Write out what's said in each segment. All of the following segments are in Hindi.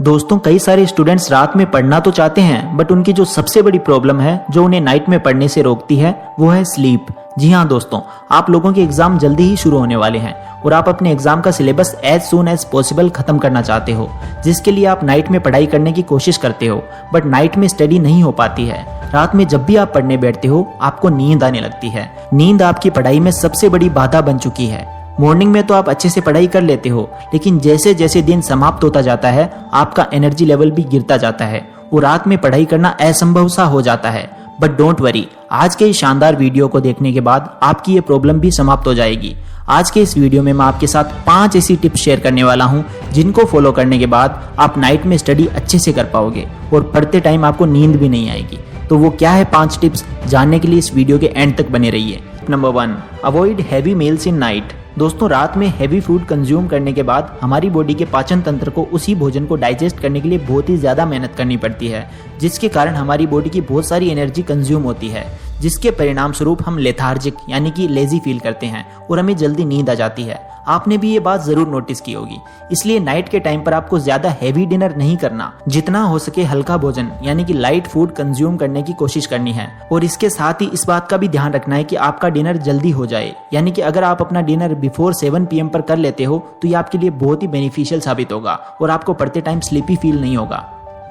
दोस्तों कई सारे स्टूडेंट्स रात में पढ़ना तो चाहते हैं बट उनकी जो सबसे बड़ी प्रॉब्लम है जो उन्हें नाइट में पढ़ने से रोकती है वो है स्लीप। जी हाँ दोस्तों, आप लोगों के एग्जाम जल्दी ही शुरू होने वाले हैं और आप अपने एग्जाम का syllabus as soon as possible खत्म करना चाहते हो, जिसके लिए आप नाइट में पढ़ाई करने की कोशिश करते हो बट नाइट में स्टडी नहीं हो पाती है। रात में जब भी आप पढ़ने बैठते हो आपको नींद आने लगती है। नींद आपकी पढ़ाई में सबसे बड़ी बाधा बन चुकी है। मॉर्निंग में तो आप अच्छे से पढ़ाई कर लेते हो, लेकिन जैसे जैसे दिन समाप्त होता जाता है आपका एनर्जी लेवल भी गिरता जाता है और रात में पढ़ाई करना असंभव सा हो जाता है। बट डोंट वरी, आज के इस शानदार वीडियो को देखने के बाद आपकी ये प्रॉब्लम भी समाप्त हो जाएगी। आज के इस वीडियो में मैं आपके साथ 5 ऐसी टिप्स शेयर करने वाला हूं जिनको फॉलो करने के बाद आप नाइट में स्टडी अच्छे से कर पाओगे और पढ़ते टाइम आपको नींद भी नहीं आएगी। तो वो क्या है 5 टिप्स, जानने के लिए इस वीडियो के एंड तक बने रहिए। Number 1, avoid heavy meals in night. दोस्तों रात में हैवी फूड कंज्यूम करने के बाद हमारी बॉडी के पाचन तंत्र को उसी भोजन को डाइजेस्ट करने के लिए बहुत ही ज्यादा मेहनत करनी पड़ती है, जिसके कारण हमारी बॉडी की बहुत सारी एनर्जी कंज्यूम होती है, जिसके परिणाम स्वरूप हम लेथार्जिक यानी कि लेजी फील करते हैं और हमें जल्दी नींद आ जाती है। आपने भी ये बात जरूर नोटिस की होगी। इसलिए नाइट के टाइम पर आपको ज्यादा हैवी डिनर नहीं करना, जितना हो सके हल्का भोजन यानी कि लाइट फूड कंज्यूम करने की कोशिश करनी है। और इसके साथ ही इस बात का भी ध्यान रखना है कि आपका डिनर जल्दी हो जाए, यानी कि अगर आप अपना डिनर बिफोर 7 PM पर कर लेते हो तो ये आपके लिए बहुत ही बेनिफिशियल साबित होगा और आपको पढ़ते टाइम स्लीपी फील नहीं होगा।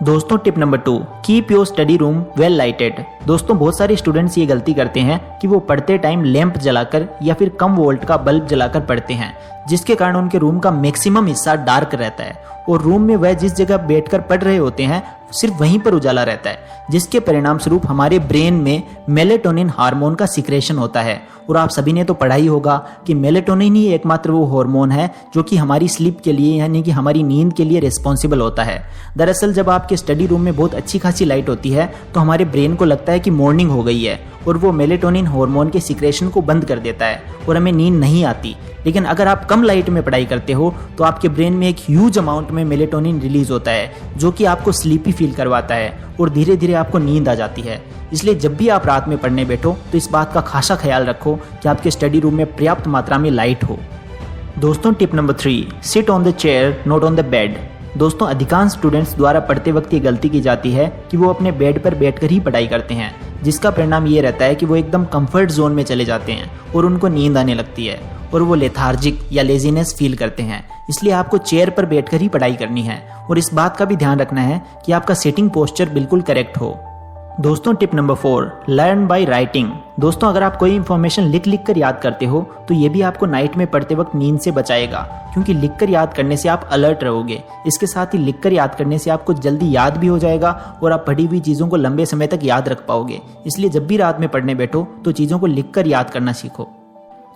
दोस्तों tip number 2, keep your study room well lighted. दोस्तों बहुत सारे स्टूडेंट्स ये गलती करते हैं कि वो पढ़ते टाइम लैंप जलाकर या फिर कम वोल्ट का बल्ब जलाकर पढ़ते हैं, जिसके कारण उनके रूम का मैक्सिमम हिस्सा डार्क रहता है और रूम में वह जिस जगह बैठकर पढ़ रहे होते हैं सिर्फ वहीं पर उजाला रहता है, जिसके परिणाम स्वरूप हमारे ब्रेन में मेलेटोनिन हार्मोन का सिक्रेशन होता है। और आप सभी ने तो पढ़ा ही होगा कि मेलेटोनिन ही एकमात्र वो हार्मोन है जो कि हमारी स्लीप के लिए यानी कि हमारी नींद के लिए रिस्पॉन्सिबल होता है। दरअसल जब आपके स्टडी रूम में बहुत अच्छी खासी लाइट होती है तो हमारे ब्रेन को लगता है कि मॉर्निंग हो गई है और वो मेलेटोनिन हार्मोन के सिक्रेशन को बंद कर देता है और हमें नींद नहीं आती। लेकिन अगर आप कम लाइट में पढ़ाई करते हो तो आपके ब्रेन में एक ह्यूज अमाउंट में मेलेटोनिन रिलीज होता है जो कि आपको स्लीपी फील करवाता है और धीरे धीरे आपको नींद आ जाती है। इसलिए जब भी आप रात में पढ़ने बैठो तो इस बात का खासा ख्याल रखो कि आपके स्टडी रूम में पर्याप्त मात्रा में लाइट हो। दोस्तों tip number 3, sit on the chair not on the bed. दोस्तों अधिकांश स्टूडेंट्स द्वारा पढ़ते वक्त ये गलती की जाती है कि वो अपने बेड पर बैठकर ही पढ़ाई करते हैं, जिसका परिणाम ये रहता है कि वो एकदम कंफर्ट जोन में चले जाते हैं और उनको नींद आने लगती है और वो लेथार्जिक या लेजीनेस फील करते हैं। इसलिए आपको चेयर पर बैठकर ही पढ़ाई करनी है और इस बात का भी ध्यान रखना है कि आपका सिटिंग पोस्चर बिल्कुल करेक्ट हो। दोस्तों tip number 4, learn by writing. दोस्तों अगर आप कोई इंफॉर्मेशन लिख लिख कर याद करते हो तो ये भी आपको नाइट में पढ़ते वक्त नींद से बचाएगा, क्योंकि लिख कर याद करने से आप अलर्ट रहोगे। इसके साथ ही लिख कर याद करने से आपको जल्दी याद भी हो जाएगा और आप पढ़ी हुई चीज़ों को लंबे समय तक याद रख पाओगे। इसलिए जब भी रात में पढ़ने बैठो तो चीज़ों को लिख कर याद करना सीखो।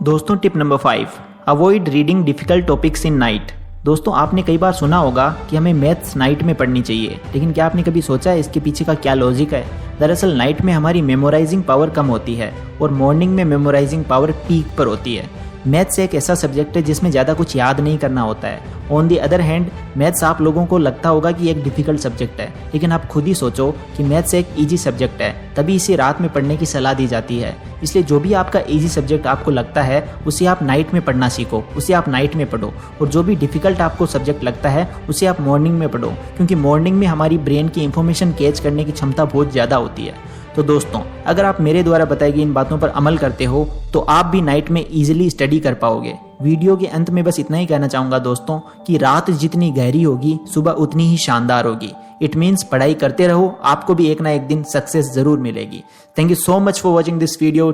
दोस्तों tip number 5, avoid reading difficult topics in night. दोस्तों आपने कई बार सुना होगा कि हमें मैथ्स नाइट में पढ़नी चाहिए, लेकिन क्या आपने कभी सोचा है इसके पीछे का क्या लॉजिक है? दरअसल नाइट में हमारी मेमोराइजिंग पावर कम होती है और मॉर्निंग में मेमोराइजिंग पावर पीक पर होती है। मैथ्स एक ऐसा सब्जेक्ट है जिसमें ज़्यादा कुछ याद नहीं करना होता है। On the other hand maths आप लोगों को लगता होगा कि एक डिफिकल्ट सब्जेक्ट है, लेकिन आप खुद ही सोचो कि मैथ्स एक इजी सब्जेक्ट है, तभी इसे रात में पढ़ने की सलाह दी जाती है। इसलिए जो भी आपका इजी सब्जेक्ट आपको लगता है उसे आप नाइट में पढ़ना सीखो, उसे आप नाइट में पढ़ो, और जो भी डिफिकल्ट आपको सब्जेक्ट लगता है उसे आप मॉर्निंग में पढ़ो, क्योंकि मॉर्निंग में हमारी ब्रेन की इंफॉर्मेशन कैच करने की क्षमता बहुत ज़्यादा होती है। तो दोस्तों अगर आप मेरे द्वारा बताई गई इन बातों पर अमल करते हो तो आप भी नाइट में इजीली स्टडी कर पाओगे। वीडियो के अंत में बस इतना ही कहना चाहूँगा दोस्तों कि रात जितनी गहरी होगी सुबह उतनी ही शानदार होगी। इट मीन्स पढ़ाई करते रहो, आपको भी एक ना एक दिन सक्सेस जरूर मिलेगी। Thank you so much for watching this video.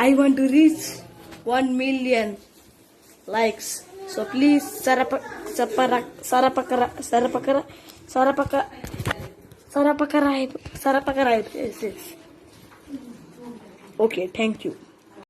I want to reach 1 million likes. So please subscribe. Okay, thank you.